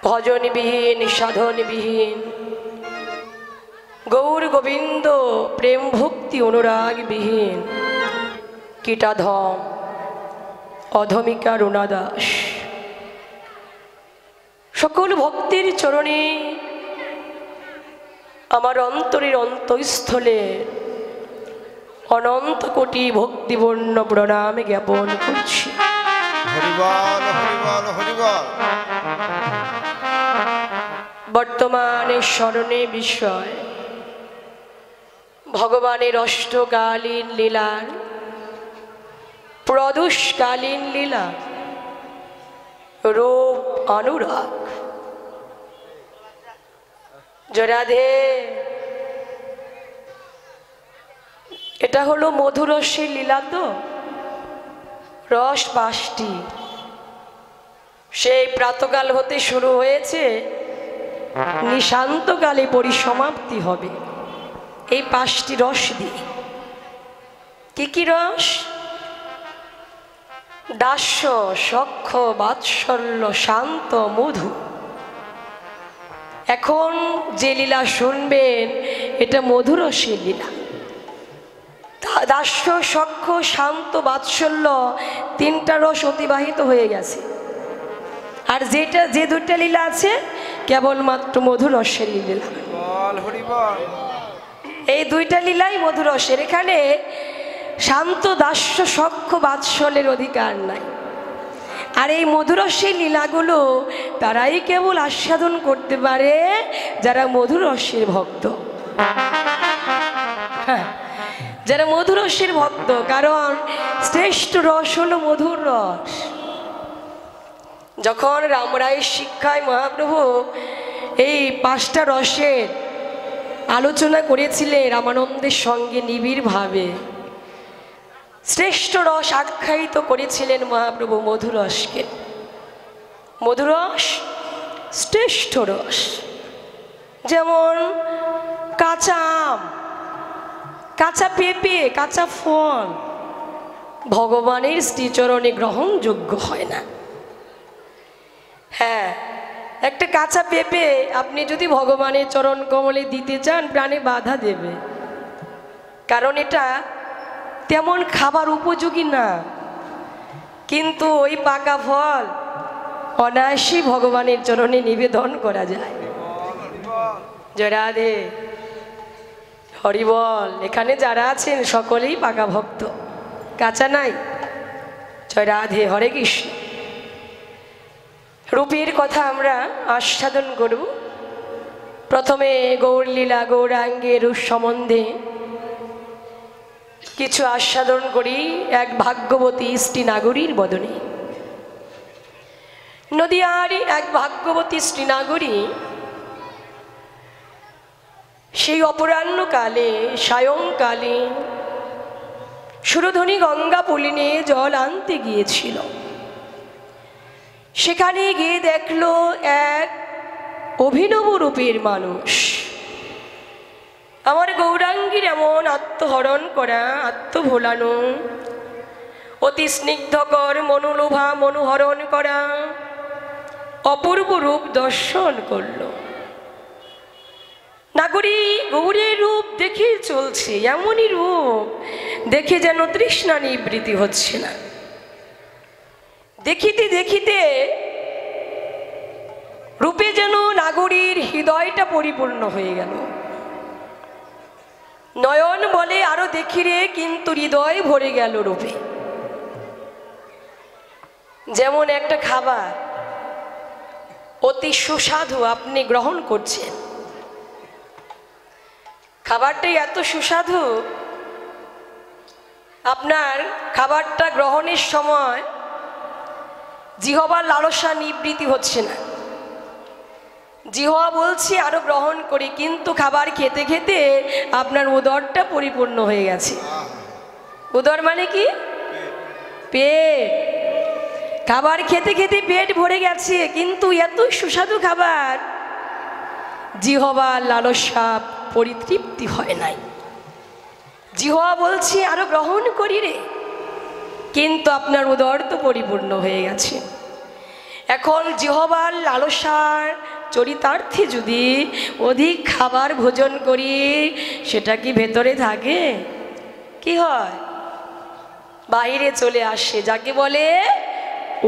ভজনবিহীন সাধনবিহীন গৌর গোবিন্দ প্রেম ভক্তি অনুরাগবিহীন কীটাধম অধমিকা রুণাদাস সকল ভক্তির চরণে আমার অন্তরের অন্তঃস্থলে অনন্ত কোটি ভক্তিপূর্ণ প্রণাম জ্ঞাপন করছি। হরিবল হরিবল হরিবল। বর্তমানে স্মরণে বিষয় ভগবানের অষ্টকালীন লীলার প্রদোষকালীন লীলা রূপ অনুরাগ। রাধে, এটা হলো মধুরসের লীলা। তো রস 5টি, সেই প্রাতকাল হতে শুরু হয়েছে, নিশান্তকালে পরিসমাপ্তি হবে এই 5টি রস দিয়ে। কি কি রস? দাস্য, সখ্য, বাৎসল্য, শান্ত, মধু। এখন যে লীলা শুনবেন এটা মধুরসের লীলা। দাস্য, সখ্য, শান্ত, বাৎসল্য 3টা রস অতিবাহিত হয়ে গেছে। আর যে 2টা লীলা আছে কেবলমাত্র মধুরসের লীলা। এই 2টা লীলাই মধুরসের। এখানে শান্ত, দাস্য, সখ্য, বাৎসল্যের অধিকার নাই। আর এই মধুরসের লীলাগুলো তারাই কেবল আস্বাদন করতে পারে যারা মধুরসের ভক্ত। হ্যাঁ, যারা মধুরসের ভক্ত। কারণ শ্রেষ্ঠ রস হলো মধুর রস। যখন রামরায়ের শিক্ষায় মহাপ্রভু এই 5টা রসের আলোচনা করেছিলেন রামানন্দের সঙ্গে নিবিড়ভাবে, শ্রেষ্ঠ রস আখ্যায়িত করেছিলেন মহাপ্রভু মধুরসকে। মধুরস শ্রেষ্ঠ রস। যেমন কাঁচা আম, কাঁচা পেঁপে, কাঁচা ফল ভগবানের শ্রীচরণে গ্রহণযোগ্য হয় না। হ্যাঁ, একটা কাঁচা পেঁপে আপনি যদি ভগবানের চরণ কমলে দিতে চান প্রাণে বাধা দেবে, কারণ এটা তেমন খাবার উপযোগী না। কিন্তু ওই পাকা ফল অনায়াসই ভগবানের চরণে নিবেদন করা যায়। জয় রাধে, হরিবল। এখানে যারা আছেন সকলেই পাকা ভক্ত, কাঁচা নাই। জয় রাধে, হরে কৃষ্ণ। রূপের কথা আমরা আস্বাদন করব। প্রথমে গৌরলীলা গৌরাঙ্গের রূপ সম্বন্ধে কিছু আস্বাদন করি এক ভাগ্যবতী স্ত্রী নাগরীর বদনে। নদিয়ার এক ভাগ্যবতী স্ত্রী নাগরী সেই অপরাহ্নকালে সায়ংকালে সুরধনী গঙ্গা পুলিনে জল আনতে গিয়েছিল। সেখানে গিয়ে দেখলো এক অভিনব রূপের মানুষ। আমার গৌরাঙ্গীর এমন আত্মহরণ করা, আত্মভোলানো, অতি স্নিগ্ধকর, মনোলোভা, মনোহরণ করা অপূর্ব রূপ দর্শন করল। নাগরী গৌরের রূপ দেখে চলছে, এমনই রূপ দেখে যেন তৃষ্ণা নিবৃত্তি হচ্ছে না। দেখিতে দেখিতে রূপে যেন নাগরীর হৃদয়টা পরিপূর্ণ হয়ে গেল। নয়ন বলে আরো দেখি রে, কিন্তু হৃদয় ভরে গেল রূপে। যেমন একটা খাবার অতি সুস্বাদু আপনি গ্রহণ করছেন, খাবারটাই এত সুস্বাদু আপনার খাবারটা গ্রহণের সময় জিহ্বার লালসা নিবৃত্তি হচ্ছে না। জিহ্বা বলছি আরো গ্রহণ করি, কিন্তু খাবার খেতে খেতে আপনার উদরটা পরিপূর্ণ হয়ে গেছে। উদর মানে কি? পেট। খাবার খেতে খেতে পেট ভরে গেছে, কিন্তু এত সুস্বাদু খাবার জিহ্বার লালসা পরিতৃপ্তি হয় নাই। জিহ্বা বলছি আরো গ্রহণ করি রে, কিন্তু আপনার উদর তো পরিপূর্ণ হয়ে গেছে। এখন জিহ্বার লালসার চরিতার্থে যদি অধিক খাবার ভোজন করি, সেটা কি ভেতরে থাকে? কি হয়? বাইরে চলে আসে, যাকে বলে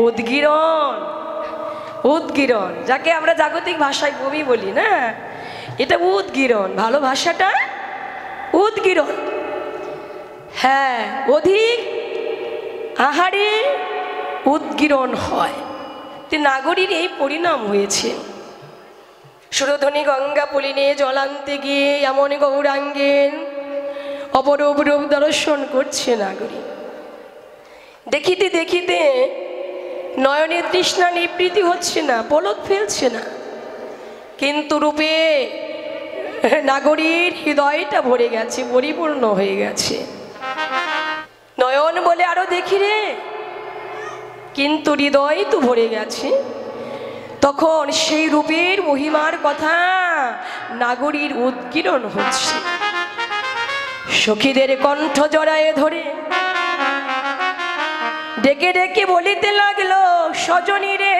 উদগীরণ। উদগীরণ, যাকে আমরা জাগতিক ভাষায় বমি বলি না, এটা উদগীরণ। ভালো ভাষাটা উদগীরণ। হ্যাঁ, অধিক আহারে উদগীরণ হয়। নাগরীর এই পরিণাম হয়েছে। সুরধ্বনি গঙ্গা পুলিনে জলান্তে গিয়ে এমন গৌরাঙ্গের অপরূপ রূপ দর্শন করছে নাগরী। দেখিতে দেখিতে নয়নের তৃষ্ণা নিবৃত্তি হচ্ছে না, পলক ফেলছে না, কিন্তু রূপে নাগরীর হৃদয়টা ভরে গেছে, পরিপূর্ণ হয়ে গেছে। নয়ন বলে আরো দেখি রে, কিন্তু হৃদয় তো ভরে গেছে। তখন সেই রূপের মহিমার কথা নাগরীর উদগীরণ হচ্ছে। সখীদের কণ্ঠ জড়ায়ে ধরে ডেকে ডেকে বলিতে লাগলো, সজনী রে,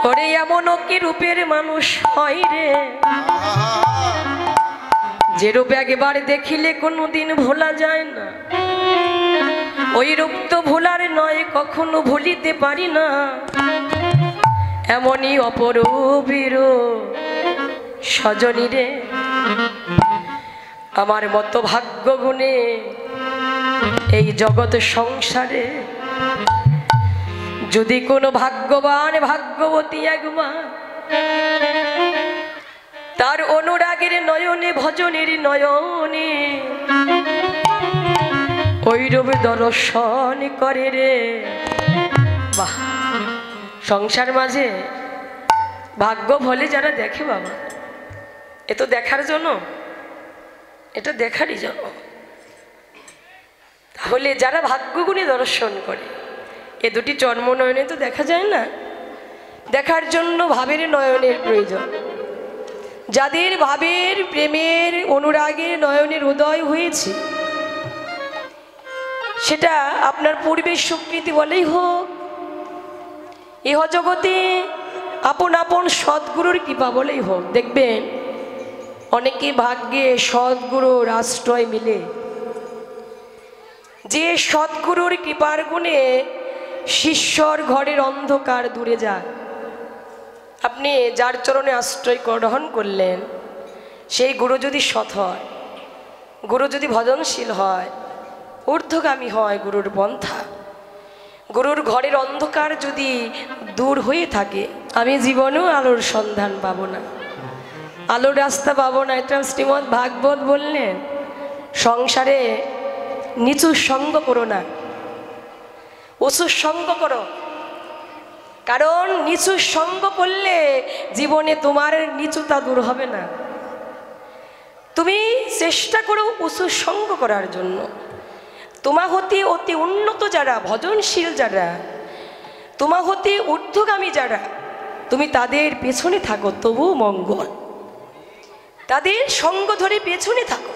ওরে এমন কি রূপের মানুষ হয় রে, যে রূপ একবার দেখিলে কোনোদিন ভোলা যায় না। ওই রূপ তো ভোলার নয়, কখনো ভুলিতে পারি না। এমনই অপরূপের সজনী রে, আমার মতো ভাগ্য গুণে এই জগৎ সংসারে যদি কোনো ভাগ্যবান ভাগ্যবতী একবার তার অনুরাগের নয়নে ভজনের নয়নে ওইরূপ দর্শন করে রে। বাহ! সংসার মাঝে ভাগ্য বলে যারা দেখে, বাবা, এ তো দেখার জন্য, এটা দেখারই জন্য। তাহলে যারা ভাগ্যগুণী দর্শন করে, এ দুটি জন্ম নয়নে তো দেখা যায় না, দেখার জন্য ভাবের নয়নের প্রয়োজন। যাদের ভাবের, প্রেমের, অনুরাগের নয়নের উদয় হয়েছে, সেটা আপনার পূর্বের স্বীকৃতি বলেই হোক, ইহ জগতে আপন আপন সদ্গুরুর কৃপা বলেই হোক, দেখবেন অনেকে ভাগ্যে সদ্গুরুর আশ্রয় মিলে, যে সদ্গুরুর কৃপার গুণে শিষ্যর ঘরের অন্ধকার দূরে যায়। আপনি যার চরণে আশ্রয় গ্রহণ করলেন, সেই গুরু যদি সৎ হয়, গুরু যদি ভজনশীল হয়, ঊর্ধ্বগামী হয় গুরুর পন্থা, গুরুর ঘরের অন্ধকার যদি দূর হয়ে থাকে, আমি জীবনেও আলোর সন্ধান পাবো না, আলোর রাস্তা পাবো না। এটা শ্রীমদ্ ভাগবত বললেন, সংসারে নিচু সঙ্গ করো না, উঁচু সঙ্গ করো। কারণ নিচু সঙ্গ করলে জীবনে তোমার নিচুতা দূর হবে না। তুমি চেষ্টা করো উঁচু সঙ্গ করার জন্য। তোমা হতে অতি উন্নত যারা, ভজনশীল যারা, তোমা হতে ঊর্ধ্বগামী যারা, তুমি তাদের পেছনে থাকো, তবু মঙ্গল। তাদের সঙ্গ ধরে পেছনে থাকো,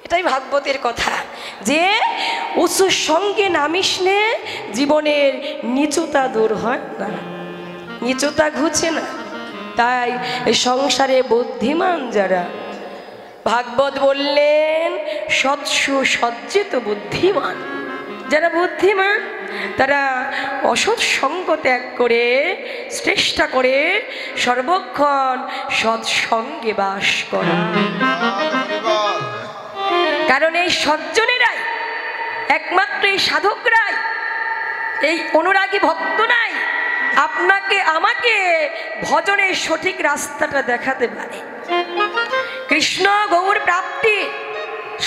এটাই ভাগবতের কথা, যে উঁচু সঙ্গে নামিস নে, জীবনের নিচুতা দূর হয় না, নিচুতা ঘুচে না। তাই সংসারে বুদ্ধিমান যারা, ভাগবত বললেন সৎসু সজ্জিত বুদ্ধিমান, যারা বুদ্ধিমান তারা অসৎ সঙ্গ ত্যাগ করে চেষ্টা করে সর্বক্ষণ সৎসঙ্গে বাস করে। কারণ এই সজ্জনেরাই, একমাত্র এই সাধকরাই, এই অনুরাগী ভক্তরাই আপনাকে আমাকে ভজনের সঠিক রাস্তাটা দেখাতে পারে। কৃষ্ণ গৌর প্রাপ্তি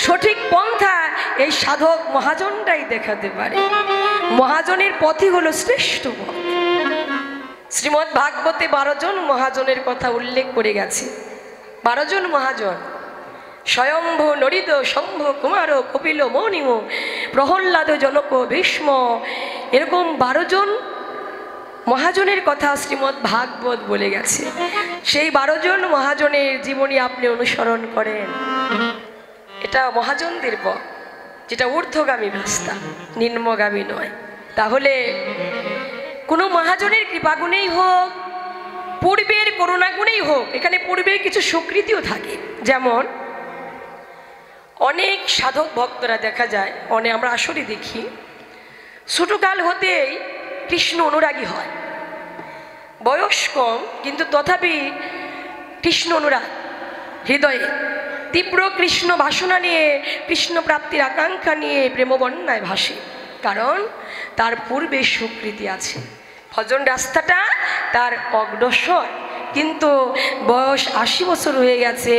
সঠিক পন্থা এই সাধক মহাজনটাই দেখাতে পারে। মহাজনের পথই হলো শ্রেষ্ঠ পথ। শ্রীমদ্ ভাগবতে 12 জন মহাজনের কথা উল্লেখ করে গেছে। 12 জন মহাজন, স্বয়ম্ভু, নরিদ, শম্ভ, কুমার, কপিল, মৌনিম, প্রহ্লাদ, জনক, ভীষ্ম, এরকম 12 জন মহাজনের কথা শ্রীমদ্ ভাগবত বলে গেছে। সেই 12 জন মহাজনের জীবনী আপনি অনুসরণ করেন, এটা মহাজনদের পথ, যেটা ঊর্ধ্বগামী রাস্তা, নিম্নগামী নয়। তাহলে কোনো মহাজনের কৃপাগুণেই হোক, পূর্বের করুণা গুণেই হোক, এখানে পূর্বের কিছু স্বীকৃতিও থাকে। যেমন অনেক সাধক ভক্তরা দেখা যায়, আমরা আসলে দেখি ছোটকাল হতেই কৃষ্ণ অনুরাগী হয়, বয়স কম কিন্তু তথাপি কৃষ্ণ অনুরাগ হৃদয়ে, তীব্র কৃষ্ণ বাসনা নিয়ে, কৃষ্ণ প্রাপ্তির আকাঙ্ক্ষা নিয়ে প্রেমবন্যায় ভাসে, কারণ তার পূর্বে স্বীকৃতি আছে। ভজন রাস্তাটা তার অগ্রসর, কিন্তু বয়স 80 বছর হয়ে গেছে,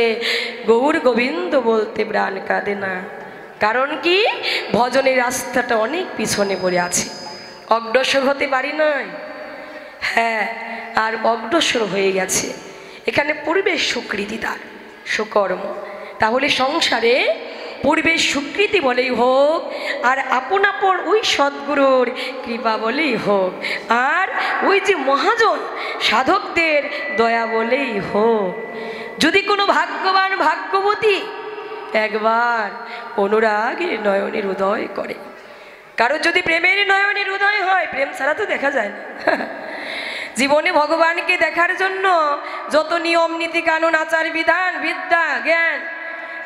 গৌর গোবিন্দ বলতে প্রাণ কাঁদে না। কারণ কি? ভজনের রাস্তাটা অনেক পিছনে পড়ে আছে, অগ্রসর হতে পারি নাই। হ্যাঁ, আর অগ্রসর হয়ে গেছে। এখানে পূর্বের স্বীকৃতি তার সুকর্ম। তাহলে সংসারে পূর্বের স্বীকৃতি বলেই হোক, আর আপন আপন ওই সদ্গুরুর কৃপা বলেই হোক, আর ওই যে মহাজন সাধকদের দয়া বলেই হোক, যদি কোনো ভাগ্যবান ভাগ্যবতী একবার অনুরাগের নয়নের উদয় করে, কারো যদি প্রেমের নয়নের উদয় হয়, প্রেম ছাড়া তো দেখা যায় না। জীবনে ভগবানকে দেখার জন্য যত নিয়ম নীতি কানুন আচার বিধান বিদ্যা জ্ঞান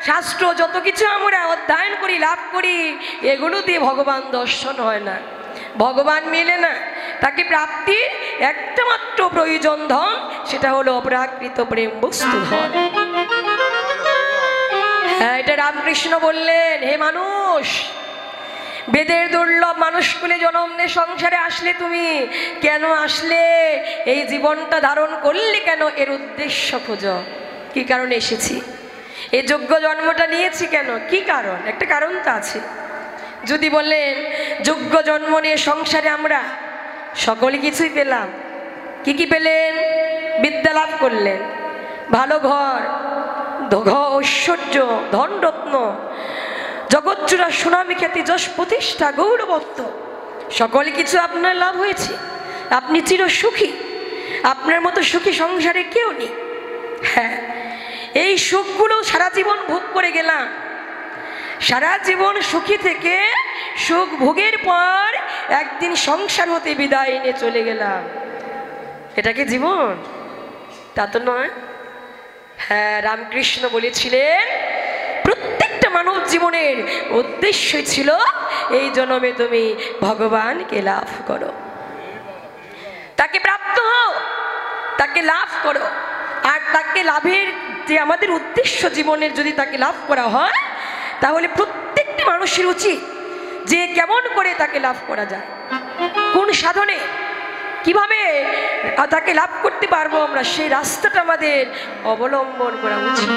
শাস্ত্র যত কিছু আমরা অধ্যয়ন করি লাভ করি, এগুলো দিয়ে ভগবান দর্শন হয় না, ভগবান মেলে না। তাকে প্রাপ্তির একটা মাত্র প্রয়োজন ধন, সেটা হলো অপ্রাকৃত প্রেম বস্তু ধন। হ্যাঁ, এটা রামকৃষ্ণ বললেন, হে মানুষ, বেদের দুর্লভ মানুষকুলে জন্ম নে, সংসারে আসলে তুমি কেন আসলে, এই জীবনটা ধারণ করলে কেন, এর উদ্দেশ্য খোঁজো। কি কারণে এসেছি, এই যোগ্য জন্মটা নিয়েছি কেন, কি কারণ? একটা কারণ তো আছে। যদি বলেন যোগ্য জন্ম নিয়ে সংসারে আমরা সকলে কিছুই পেলাম, কি কি পেলেন? বিদ্যা লাভ করলেন, ভালো ঘর, ঐশ্বর্য, ধনরত্ন, জগৎজোড়া সুনামি খ্যাতি, যশ প্রতিষ্ঠা, গৌরবত্ব, সকল কিছু আপনার লাভ হয়েছে, আপনি চির সুখী। আপনার মতো সুখী সংসারে কেউ নেই। হ্যাঁ, এই সুখগুলো সারা জীবন ভোগ করে গেলাম, সারা জীবন সুখী থেকে সুখ ভোগের পর একদিন সংসার হতে বিদায় নিয়ে চলে গেলাম, এটা কি জীবন? তা তো নয়। হ্যাঁ, রামকৃষ্ণ বলেছিলেন প্রত্যেকটা মানব জীবনের উদ্দেশ্য ছিল এই জন্মে তুমি ভগবানকে লাভ করো, তাকে প্রাপ্ত হও, তাকে লাভ করো। আর তাকে লাভের যে আমাদের উদ্দেশ্য জীবনের, যদি তাকে লাভ করা হয়, তাহলে প্রত্যেকটি মানুষের উচিত যে কেমন করে তাকে লাভ করা যায়, কোন সাধনে কিভাবে তাকে লাভ করতে পারবো আমরা, সেই রাস্তাটা আমাদের অবলম্বন করা উচিত,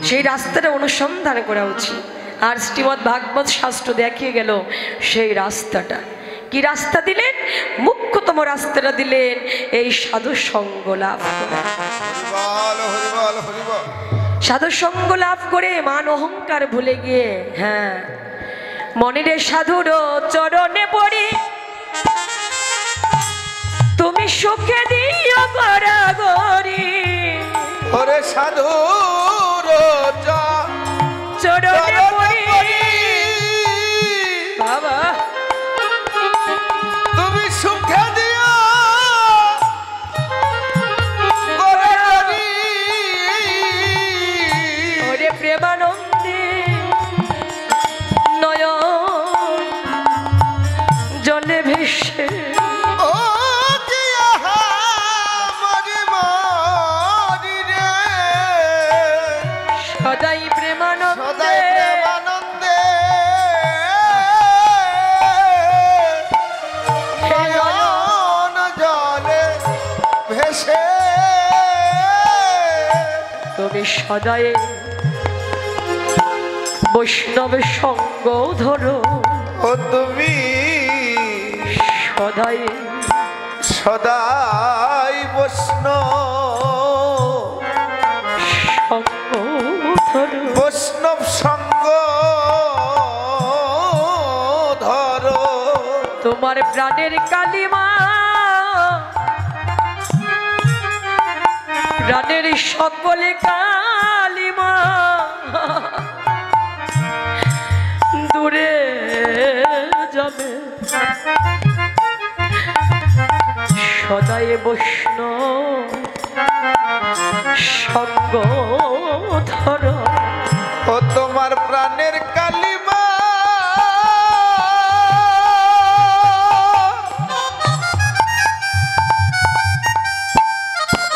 সেই রাস্তাটা অনুসন্ধান করা উচিত। আর শ্রীমদ্ ভাগবত শাস্ত্র দেখিয়ে গেল সেই রাস্তাটা। কি রাস্তা দিলেন? মুখ্যতম রাস্তাটা দিলেন এই সাধু সঙ্গ লাভ করা। সাধু সঙ্গ লাভ করে মান অহংকার ভুলে গিয়ে, হ্যাঁ, মনের সাধুর চরণে পড়ি তুমি সুখে দিও গড়াগড়ি, ওরে সাধুর চরণে পড়ি বাবা তুমি সুখে দিও গড়াগড়ি, ওরে প্রেমানন্দে নয়ন জলে ভেসে সদাই প্রেমানন্দে নয়ন জলে ভেসে তুমি সদাই বৈষ্ণব সঙ্গ ধরো, ও তুমি সদাই সদাই বৈষ্ণব সঙ্গ ধরো, তোমার প্রাণের কালিমা, প্রাণের সকলে কালিমা দূরে যাবে। সদাই বৈষ্ণব সঙ্গ ধর। ও তোমার প্রাণের কালিমা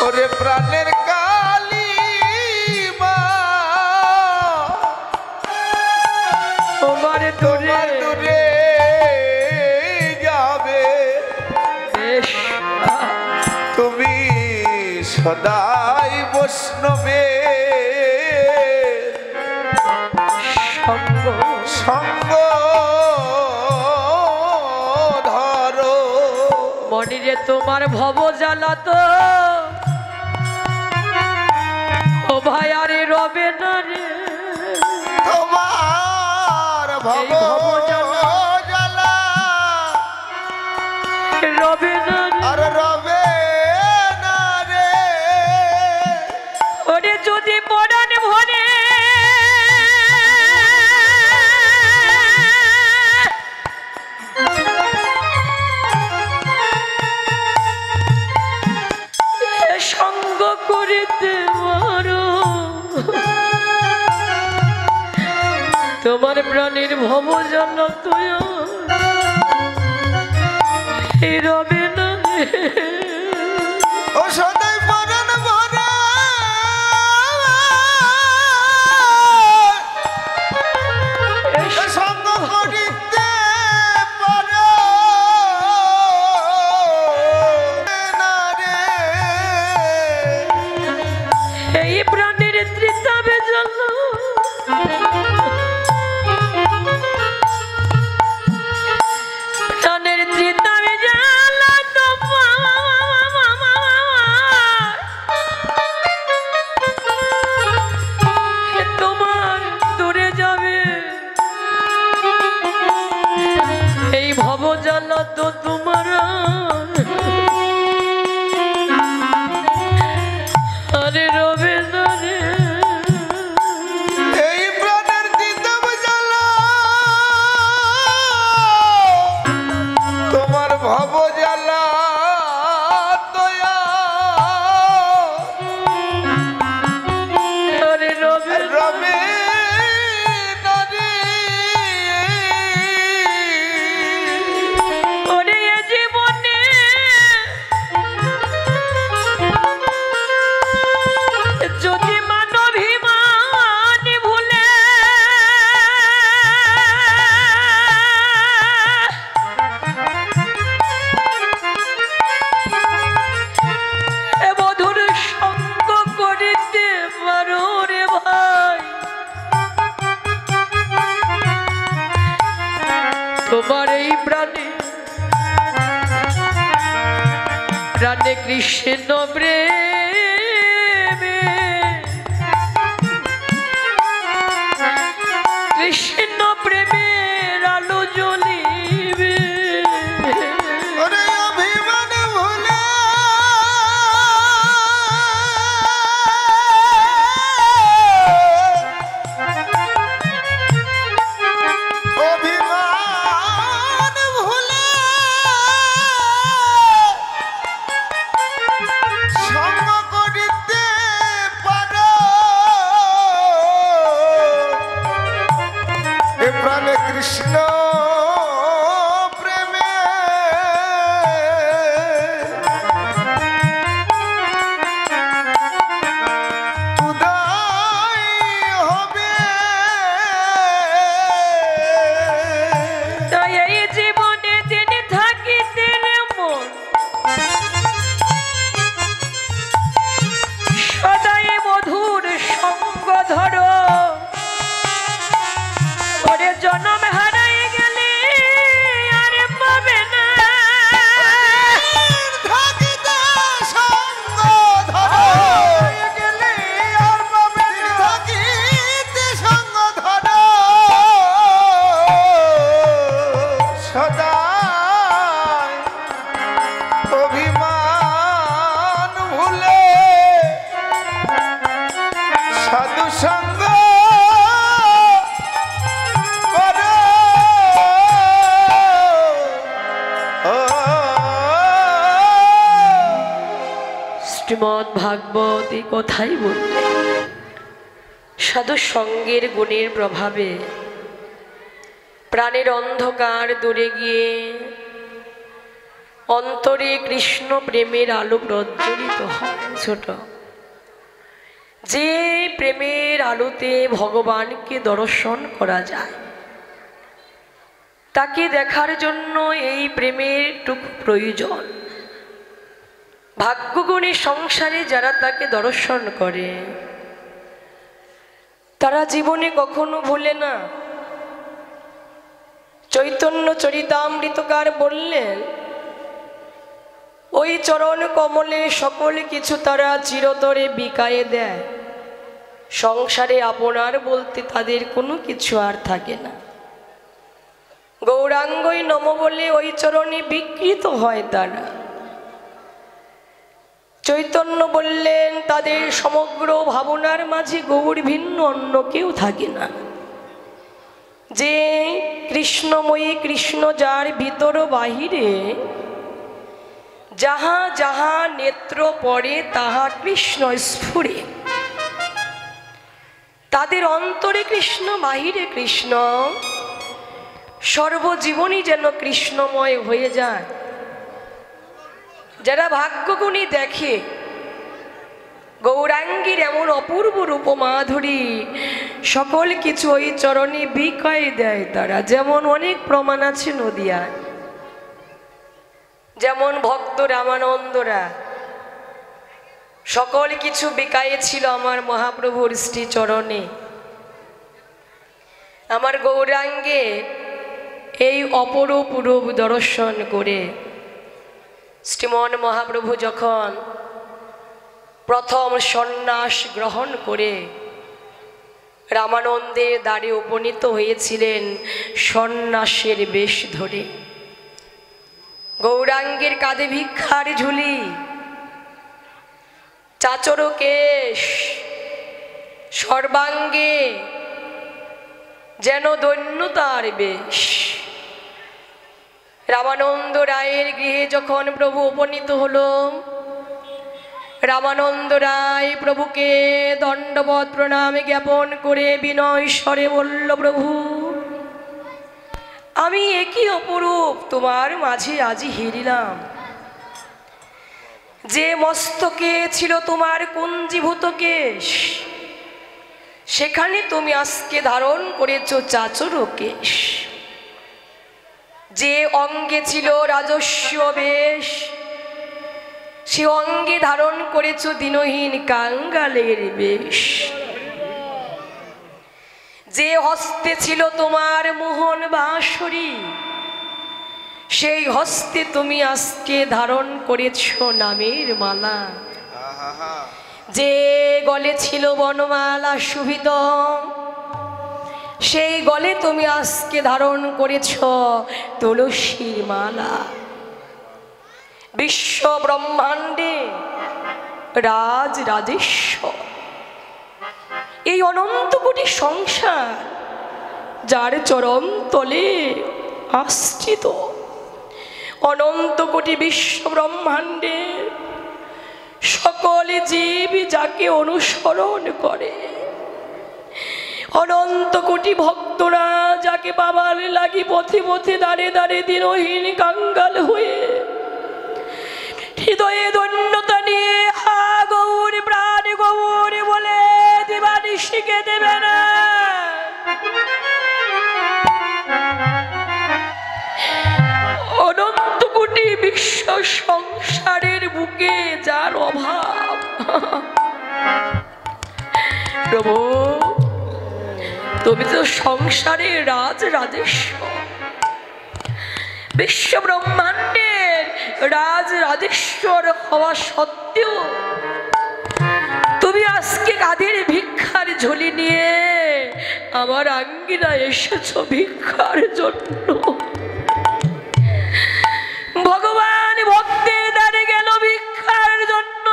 ওরে প্রাণের কালিমা তোমার তোমার দূরে যাবে তুমি সদাই বৈষ্ণবে সঙ্গ ধরো। মনিরে তোমার ভব জ্বালা তো ও ভাই আরে রবে না রে। তোমার ভব জ্বালা রবে না আর রবে না রে। ওরে যদি পরাণ ভরে সঙ্গ করিতে পারো তোমার প্রাণীর ভব জল তুই রবে না ও সদাই পরাণ ভরা সঙ্গ করিতে পারো না রে। এই প্রাণীর তৃতাবে জল প্রাণের তৃতাবে জল তোমার দূরে যাবে এই ভব জল তো তোমার আরে রবে না রে। এই প্রাণের দিতাম জ্বালা তোমার ভব জ্বালা দয়া আরে রবে রবে না রে। ওরে এ জীবনে যদি মানবিমান ভুলে এ মধুর সঙ্গ করিতে পারো রে ভাই তোমার এই প্রাণে প্রাণে কৃষ্ণ প্রেমে কৃষ্ণ প্রেমের আলো জ্বলিবে ওরে অভিমান ভুলে অভিমান ভুলে সঙ্গ করিতে পারো এ প্রাণে কৃষ্ণ প্রেমে উদয় হবে। তাই এই জীবনে দিন থাকিতে রে মন সদাই মধুর সঙ্গ ধরো ওরে জনম হারাই গেলে আরে পাবে না থাকিতে সঙ্গ ধরো গেলে আর পাবে না। থাকিতে সঙ্গ ধরো সদাই অভিমান শ্রীমদ্ ভাগবত এই কথাই বললে সাধু সঙ্গের গুণের প্রভাবে প্রাণের অন্ধকার দূরে গিয়ে অন্তরে কৃষ্ণ প্রেমের আলো প্রজ্বলিত হয়। ছোট যে প্রেমের আলোতে ভগবানকে দর্শন করা যায়, তাকে দেখার জন্য এই প্রেমের টুকু প্রয়োজন। ভাগ্যগুণী সংসারে যারা তাকে দর্শন করে তারা জীবনে কখনো ভুলে না। চৈতন্য চরিতামৃতকার বললেন, ওই চরণ কমলে সকল কিছু তারা চিরতরে বিকায়ে দেয়, সংসারে আপনার বলতে তাদের কোনো কিছু আর থাকে না। গৌরাঙ্গই নম বলে ওই চরণে বিকৃত হয় তারা। চৈতন্য বললেন, তাদের সমগ্র ভাবনার মাঝে গৌর ভিন্ন অন্য কেউ থাকে না। যে কৃষ্ণময়ী কৃষ্ণ যার ভিতর বাহিরে যাহা যাহা নেত্র পড়ে তাহা কৃষ্ণ স্ফুরে। তাদের অন্তরে কৃষ্ণ, বাহিরে কৃষ্ণ, সর্বজীবনই যেন কৃষ্ণময় হয়ে যায়। যারা ভাগ্যগুণী দেখে গৌরাঙ্গীর এমন অপূর্ব রূপ মাধুরী, সকল কিছু ওই চরণে বিকায় দেয় তারা। যেমন অনেক প্রমাণ আছে নদিয়ায়, যেমন ভক্ত রামানন্দরা সকল কিছু বিকায়ে ছিল আমার মহাপ্রভুর শ্রী চরণে। আমার গৌরাঙ্গে এই অপরূপ রূপ দর্শন করে শ্রীমন মহাপ্রভু যখন প্রথম সন্ন্যাস গ্রহণ করে রামানন্দের দ্বারে উপনীত হয়েছিলেন সন্ন্যাসের বেশ ধরে। গৌরাঙ্গের কাঁধে ভিক্ষার ঝুলি, চাচর কেশ, সর্বাঙ্গে যেন দৈন্যতার বেশ। রামানন্দ রায়ের গৃহে যখন প্রভু উপনীত হল, রামানন্দ রায় প্রভুকে দণ্ডবৎ প্রণামে জ্ঞাপন করে বিনয় স্বরে বলল, প্রভু আমি একই অপরূপ তোমার মাঝে আজি হেরিলাম। যে মস্তকে ছিল তোমার কুঞ্জীভূত কেশ, সেখানে তুমি আজকে ধারণ করেছ চাচর কেশ। যে অঙ্গে ছিল রাজস্ব বেশ, সে অঙ্গে ধারণ করেছ দিনহীন কাঙ্গালের বেশ। যে হস্তে ছিল তোমার মোহন বাঁশরি, সেই হস্তে তুমি আজকে ধারণ করেছ নামের মালা। যে গলে ছিল বনমালা শোভিত, সেই গলে তুমি আজকে ধারণ করেছ তুলসীর মালা। বিশ্ব ব্রহ্মাণ্ডে রাজ রাজেশ্বর, এই অনন্ত কোটি সংসার যার চরণ তলে আশ্রিত। অনন্ত কোটি বিশ্ব ব্রহ্মাণ্ডে সকল জীব যাকে অনুসরণ করে, অনন্ত কোটি ভক্তরা যাকে পাবার লাগি পথে পথে দাঁড়ে দাঁড়ে দিনহীন কাঙ্গাল হয়ে হৃদয়ে ধন্যতা নিয়ে হা গৌর প্রাণ গৌর বলে দিবানিশিকে দেবে না। অনন্ত কোটি বিশ্ব সংসারের বুকে যার অভাব, প্রভু তুমি তো সংসারের রাজ রাজেশ্বর, বিশ্ব ব্রহ্মাণ্ডের রাজ রাজেশ্বর হওয়া সত্ত্বেও তুমি আজকে কাঁধের ভিক্ষার ঝুলি নিয়ে আমার আঙ্গিনা এসেছ ভিক্ষার জন্য। ভগবান ভক্তের দ্বারে গেল ভিক্ষার জন্য,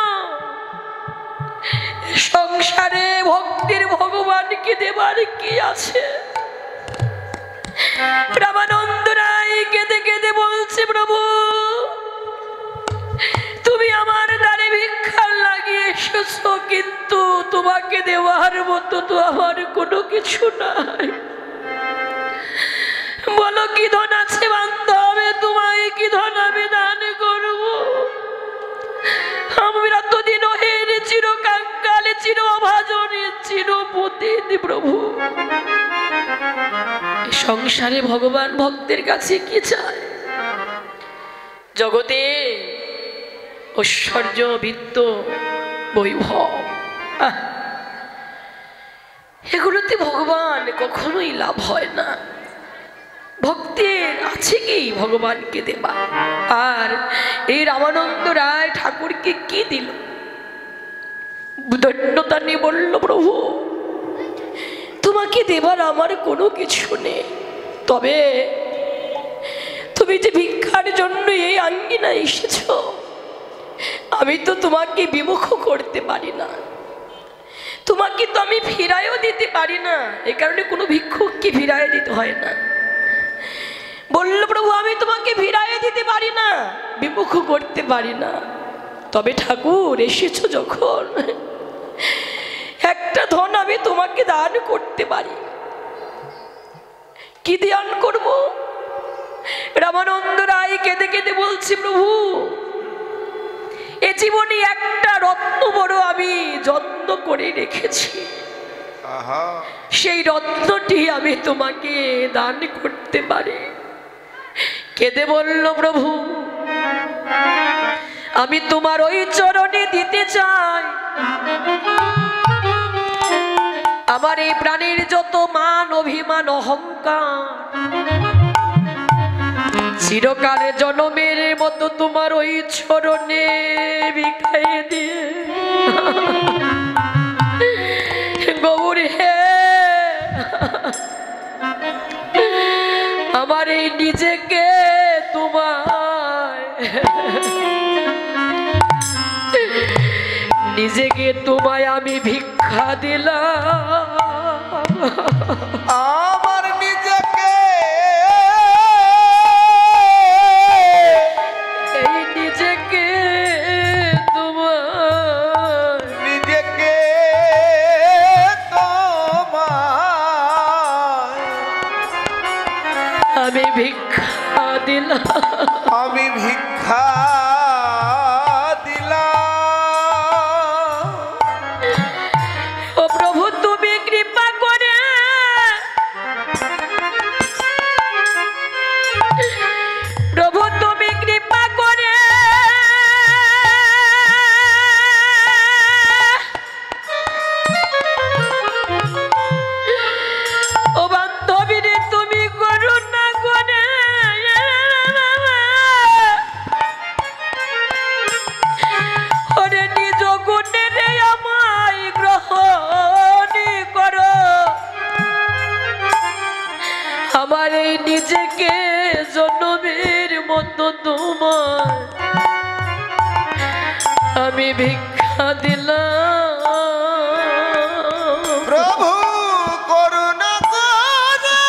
সংসারে ভক্তির ভগবানকে দেবার কি আছে? রামানন্দ রায় কেঁদে কেঁদে বলছে, প্রভু তুমি আমার দ্বারে ভিক্ষার এসেছো, কিন্তু তোমাকে দেওয়ার মতো তো আমার কোনো কিছু নাই। বলো কি ধন আছে বান্ধব, তোমায় কি ধন আমি দান করবো? আমরা তো দিনহীন, চির কাঙ্গাল, চির অভাজনে, চির পতিত প্রভু। সংসারে ভগবান ভক্তের কাছে কি চায়? জগতে ঐশ্বর্য, বিত্ত, বৈভব, এগুলোতে ভগবান কখনোই লাভ হয় না। ভক্তের আছে কি ভগবানকে দেবা? আর এই রামানন্দ রায় ঠাকুরকে কি দিল? ধন্যতা নিয়ে বলল, প্রভু তোমাকে দেবার আমার কোনো কিছু নেই, তবে তুমি যে ভিক্ষার জন্য এই আঙ্গিনা এসেছ, আমি তো তোমাকে বিমুখ করতে পারি না, তোমাকে তো আমি ফিরাইও দিতে পারি না। এই কারণে কোনো ভিক্ষুককে ফিরাইয়ে দিতে হয় না। বলল, প্রভু আমি তোমাকে ফিরাইয়ে দিতে পারি না, বিমুখ করতে পারি না, তবে ঠাকুর এসেছো যখন, একটা ধন আমি তোমাকে দান করতে পারি। কি দান করব? রামানন্দ রায় কেঁদে কেঁদে বলছি, প্রভু এ জীবনে একটা রত্ন বড় আমি যত্ন করে রেখেছি, সেই রত্নটি আমি তোমাকে দান করতে পারি। কেঁদে বলল, প্রভু আমি তোমার ওই চরণে দিতে চাই আমার এই প্রাণের যত মান, অভিমান, অহংকার, চিরকালে জনমের মতো তোমার ওই চরণে বিখাইয়ে দিয়ে গৌর হে, আমার এই নিজেকে তোমায়, নিজেকে তোমায় আমি ভিক্ষা দিলাম। আমার নিজেকে, এই নিজেকে তোমায়, নিজেকে তোমায় আমি ভিক্ষা দিলাম। আমি ভিক্ষা দিলাম। ও প্রভু তুমি কৃপা করে প্রভু তুমি কৃপা করে ও বান্ধবীরে তুমি করুণা করে ওরে নিজ গুণে রে আমায় গ্রহণ করো, আমার এই নিজেকে জন্মের মতো তোমার আমি ভিক্ষা দিলাম। প্রভু করুণা করে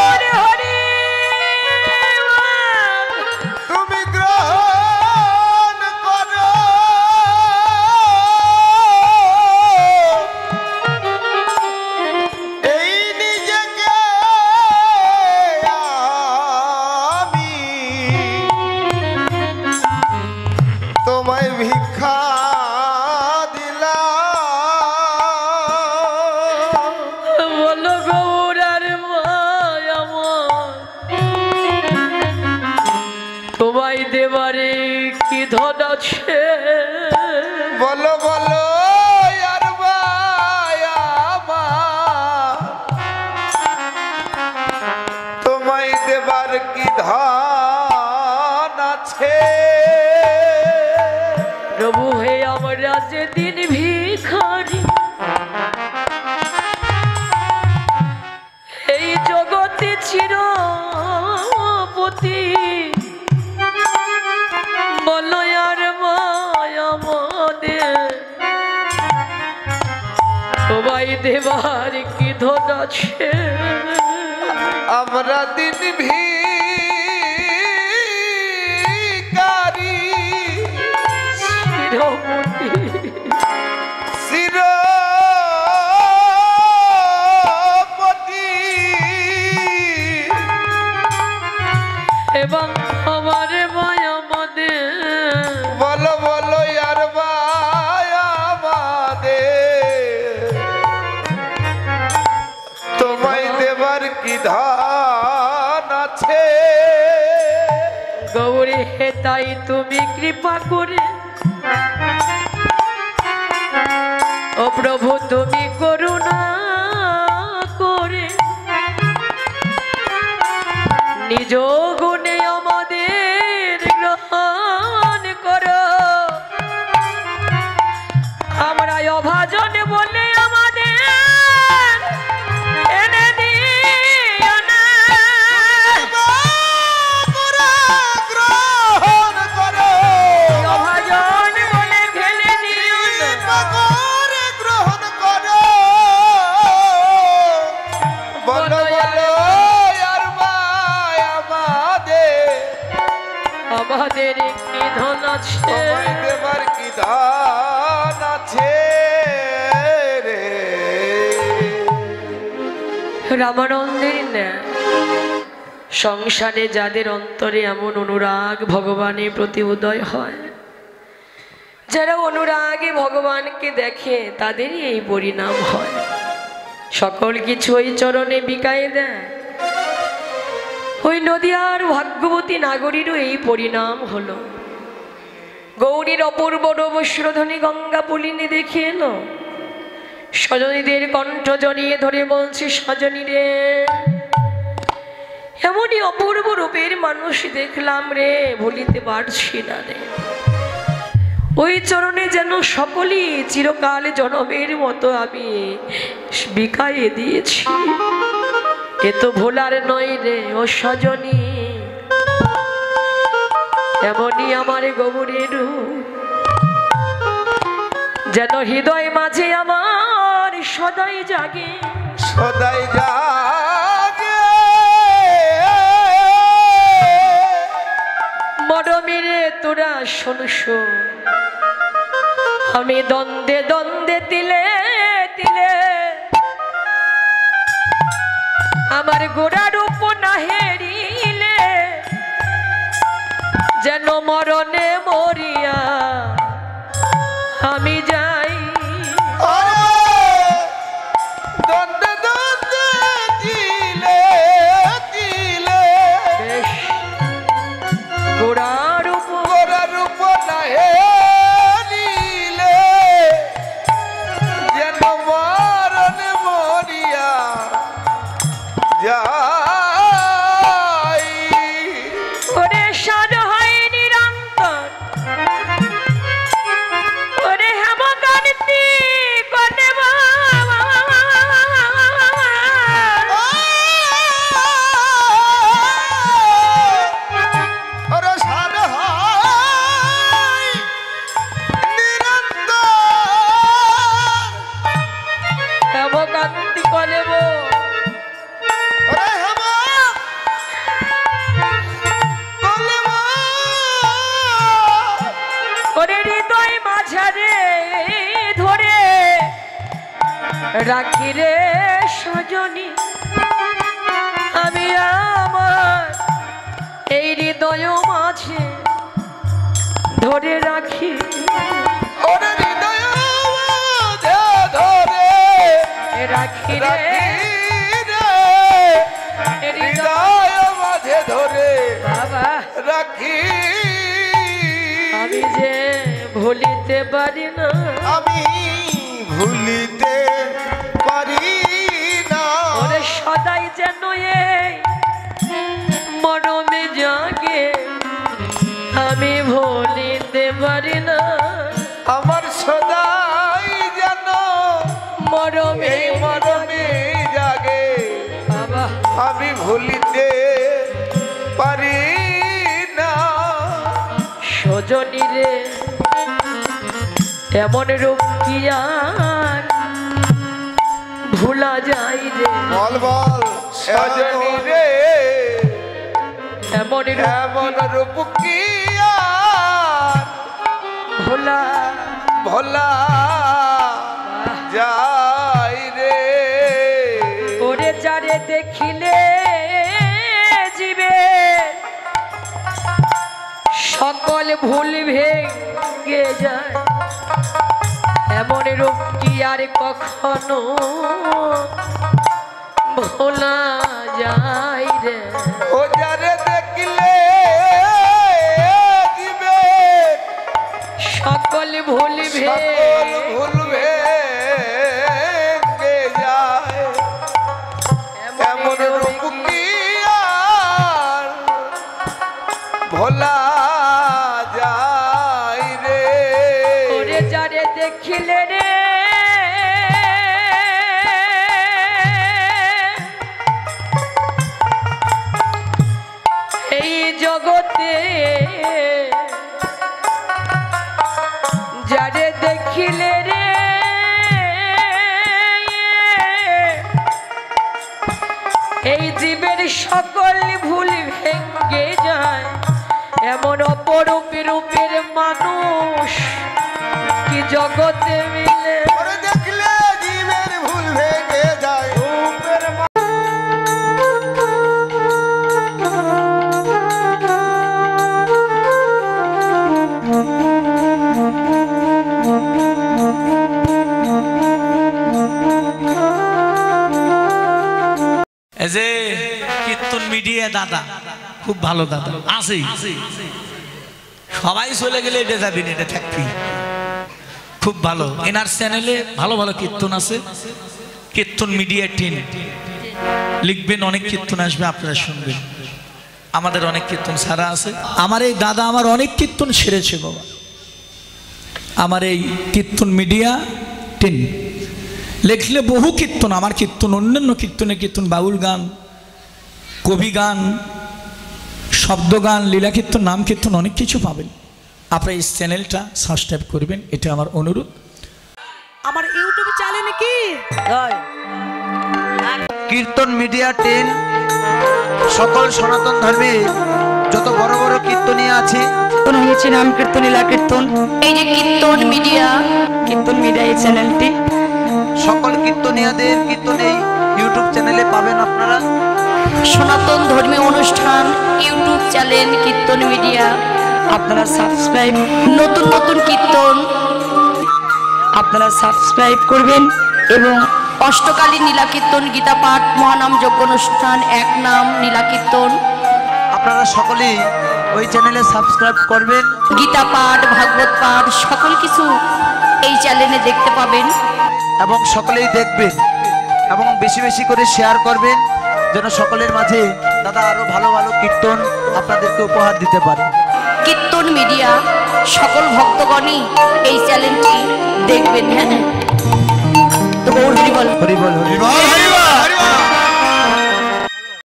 হরি হরি তুমি গ্রহণ করো। এই নিজেকে আমি তোমায় ভিক্ষা দিলাম। বলো গৌরার মায় আমার তোমায় দেবারে কি ধন আছে? বলো বলো আর ভাই আমার, তোমায় দেবার কি ধন আছে? প্রভু হে আমরা যেদিন ভিখারি এই জগতে চিরপতি, বলো আর মায় আমাদের তোমায় দেবার কি ধন আছে? আমরা দিন ভিখারি এবং আমার মায়া মদে বলো বলো আর ভাই আমাদের তোমায় দেবার কি ধান আছে গৌরী হে তাই তুমি কৃপা করে ও প্রভু তুমি করুণা করে নিজ গুণে আমাদের গ্রহণ করো আমরা অভাজন বলে আমাদের এনে দিও না গ্রহণ করো অভাজন বলে ফেলে দিও না গ্রহণ করো বলো বলো আর ভাই আমাদের কি ধন আছে তোমায় দেবার কি ধান আছে রে রামানন্দের ন্যায় সংসারে যাদের অন্তরে এমন অনুরাগ ভগবানের প্রতি উদয় হয়, যারা অনুরাগে ভগবানকে দেখে তাদেরই এই পরিণাম হয়। সকল কিছু ওই চরণে বিকায়ে দেয়। ওই নদিয়ার ভাগ্যবতী নাগরীরও এই পরিণাম হলো। গৌরীর অপূর্ব নবস্রধ্বনি গঙ্গা পুলিনে দেখে এলো। সজনীদের কণ্ঠ জড়িয়ে ধরে বলছে, সজনী রে, এমনই অপূর্ব রূপের মানুষ দেখলাম রে, ভুলিতে পারছি না রে। ওই চরণে যেন সকলেই চিরকাল জনমের মতো আমি বিকায়ে দিয়েছি। এ তো ভোলার নয় রে ও সজনী, এমনই আমার গৌরীর রূপ, যেন হৃদয় মাঝে আমার সদাই জাগে, সদাই জাগে। মরমিরে তোরা শোন শোন, আমি দ্বন্দ্বে দ্বন্দ্বে তিলে তিলে আমার গোড়ার উপ না হেরিলে, যেন মরণে মরিয়া আমি যাই। দ্বন্দ্বে দ্বন্দ্বে তিলে তিলে গোড়ার উপ গোড়ার উপর না হেরিলে, যেন মরণে মরিয়া যাই। ওরে সার হয় নিরন্তর, ওরে হেমকান্তি করে ওরে সাধ হয় নিরন্তর, হেমকান্তি করে ওরে হেম বলব ওরে হৃদয় মাঝারে ধরে রাখি রে সজনী, আমি আমার এই হৃদয় মাঝে ধরে রাখি। ওরে হৃদয় মাঝে ধরে রাখি রে হৃদয় মাঝে ধরে বাবা, রাখি। আমি যে ভুলিতে পারি না, আমি ভুলিতে পারি না। ওরে সদাই যেন এই মরমে জাগে, আমি ভুলিতে পারি না। আমার সদাই যেন মরমে এই মরণে জাগে, বাবা, আমি ভুলিতে পারি না। সজনী রে, এমন রূপ কি আর ভোলা যায় রে। বল বল সজনী রে, এমন রূপ এমন রূপ কি আর ভোলা ভোলা যাই রে। ওরে যারে দেখিলে জীবে সকল ভুল ভেঙে যায় এমন রূপ কি আর কখনো ভোলা যায় রে। ও যারে দেখলে দিবে সকল ভুল সকল ভুল ভেঙে যায় এমন রূপ কি আর ভোলা যায় রে। ওরে যারে দেখিলে রে এই জগতে যারে দেখিলে রে এই জীবের সকল ভুল ভেঙে যায় এমন অপরূপ রূপের মানুষ কি জগতে মিলে। ওরে দেখলে জীবের ভুল ভেঙে যায় রূপের এই যে কীর্তন মিডিয়া দাদা খুব ভালো দাদা আছে, সবাই চলে গেলে এটা যাবেন, এটা থাকবি খুব ভালো। এনার চ্যানেলে ভালো ভালো কীর্তন আছে, কীর্তন মিডিয়া টিম লিখবেন, অনেক কীর্তন আসবে, আপনারা শুনবেন। আমাদের অনেক কীর্তন ছাড়া আছে। আমার এই দাদা আমার অনেক কীর্তন সেরেছে বাবা, আমার এই কীর্তন মিডিয়া টিম লিখলে বহু কীর্তন, আমার কীর্তন অন্যান্য কীর্তনের কীর্তন, বাউল গান, কবি গান, শব্দ গান, লীলা কীর্তন, নাম কীর্তন অনেক কিছু পাবেন। আপনারা এই চ্যানেলটা সাবস্ক্রাইব করবেন, এটা আমার অনুরোধ। আমার ইউটিউব চ্যানেলে কি কীর্তন মিডিয়া টিম সকল সনাতন ধর্মে যত বড় বড় কীর্তনীয় আছে হয়েছে নাম কীর্তন লীলা কীর্তন, এই যে কীর্তন মিডিয়া এই চ্যানেলটি সকল কীর্তনীয়দের কীর্তন এই ইউটিউব চ্যানেলে পাবেন আপনারা। সনাতন ধর্মীয় অনুষ্ঠান ইউটিউব চ্যানেল কীর্তন মিডিয়া, আপনারা সাবস্ক্রাইব, নতুন নতুন কীর্তন আপনারা সাবস্ক্রাইব করবেন এবং অষ্টকালী নীলা কীর্তন, গীতা পাঠ, মহানাম যজ্ঞ অনুষ্ঠান, এক নাম নীলা কীর্তন আপনারা সকলেই ওই চ্যানেলে সাবস্ক্রাইব করবেন। গীতা পাঠ, ভাগবত পাঠ সকল কিছু এই চ্যানেলে দেখতে পাবেন এবং সকলেই দেখবেন এবং বেশি বেশি করে শেয়ার করবেন, যেন সকলের মাঝে দাদা আরো ভালো ভালো কীর্তন আপনাদেরকে উপহার দিতে পারে। কীর্তন মিডিয়া সকল ভক্তগণই এই চ্যানেলটি দেখবেন। হ্যাঁ, তো গৌর হরি বল, হরি বল, হরি বল। হরি বল, হরি